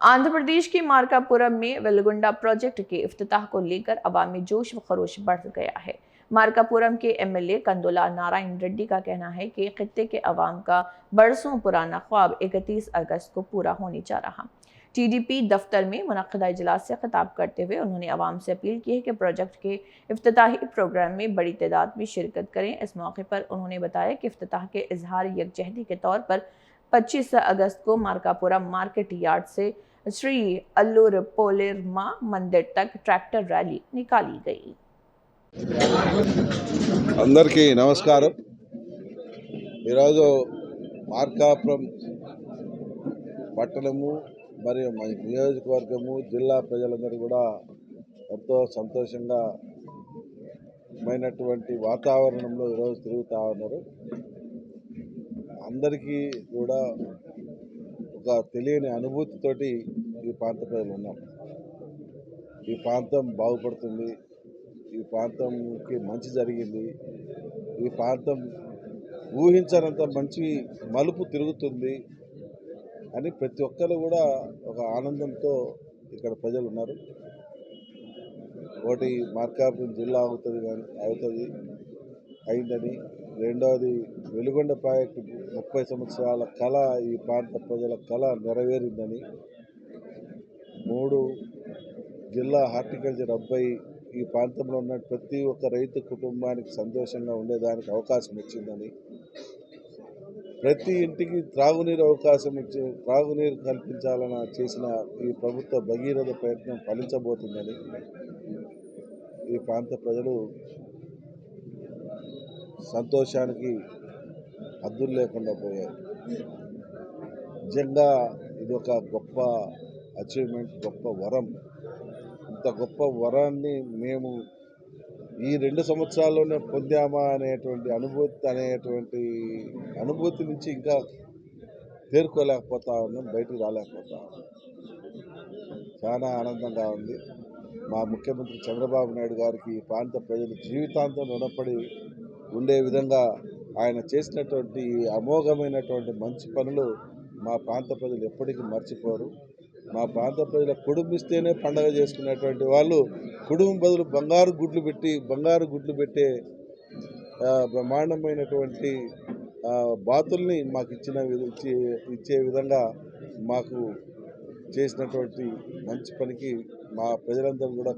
आंध्र प्रदेश के मार्कापुरम में वेलगुंडा प्रोजेक्ट के इफ्तिताह को लेकर अवामी जोश व खरोश बढ़ गया है। मार्कापुरम के एमएलए कंदोला नारायण रेड्डी का कहना है कि खित्ते के अवाम का बरसों पुराना ख्वाब 31 अगस्त को पूरा होने जा रहा। टीडीपी दफ्तर में मुनक्किदा इजलास से खिताब करते हुए उन्होंने अवाम से अपील की है कि प्रोजेक्ट के इफ्तिताही प्रोग्राम में बड़ी तादाद में शिरकत करें। इस मौके पर उन्होंने बताया कि इफ्तिताह के इजहार यकजहती के तौर पर 25 अगस्त को मार्कापुरम मार्केट यार्ड से श्री अल्लूर पोलेरमा मंदिर तक ट्रैक्टर रैली निकाली गई। అందరికీ నమస్కారం। ఈరోజు మార్కాపురం పట్టణము మరియు నియోజకవర్గము జిల్లా ప్రజలందరూ కూడా ఎంతో సంతోషంగా మైనటువంటి వాతావరణంలో ఈరోజు తిరుగుతూ ఉన్నారు। అందరికీ కూడా ఒక తెలియని అనుభూతితోటి ఈ ప్రాంత ప్రజలు ఉన్నారు। ఈ ప్రాంతం బాగుపడుతుంది, ఈ ప్రాంతంకి మంచి జరిగింది, ఈ ప్రాంతం ఊహించనంత మంచి మలుపు తిరుగుతుంది అని ప్రతి ఒక్కరు కూడా ఒక ఆనందంతో ఇక్కడ ప్రజలు ఉన్నారు। ఒకటి మార్కాపురం జిల్లా అవుతుంది అయిందని, రెండవది వెలుగొండ ప్రాజెక్టు 30 సంవత్సరాల కళ, ఈ ప్రాంత ప్రజల కళ నెరవేరిందని, 3 జిల్లా హార్టికల్చర్ అబ్బాయి ఈ ప్రాంతంలో ఉన్న ప్రతి ఒక్క రైతు కుటుంబానికి సంతోషంగా ఉండేదానికి అవకాశం వచ్చిందని, ప్రతి ఇంటికి త్రాగునీరు త్రాగునీరు కల్పించాలని చేసిన ఈ ప్రభుత్వ భగీరథ ప్రయత్నం ఫలించబోతుందని ఈ ప్రాంత ప్రజలు సంతోషానికి హద్దులు లేకుండా పోయారు। నిజంగా ఇది ఒక గొప్ప అచీవ్మెంట్, గొప్ప వరం। ఇంత గొప్ప వరాన్ని మేము ఈ 2 సంవత్సరాల్లోనే పొందామా అనేటువంటి అనుభూతి నుంచి ఇంకా తేరుకోలేకపోతా ఉన్నాం, బయటకు రాలేకపోతా ఉన్నాం। చాలా ఆనందంగా ఉంది। మా ముఖ్యమంత్రి చంద్రబాబు నాయుడు గారికి ఈ ప్రాంత ప్రజలు జీవితాంతం రుణపడి ఉండే విధంగా ఆయన చేసినటువంటి అమోఘమైనటువంటి మంచి పనులు మా ప్రాంత ప్రజలు ఎప్పటికీ మర్చిపోరు। మా ప్రాంత ప్రజల కుటుంబిస్తేనే పండగ చేసుకునేటువంటి వాళ్ళు కుటుంబం బదులు బంగారు గుడ్లు పెట్టే బ్రహ్మాండమైనటువంటి బాతుల్ని మాకు ఇచ్చే విధంగా మాకు చేసినటువంటి మంచి పనికి మా ప్రజలందరూ కూడా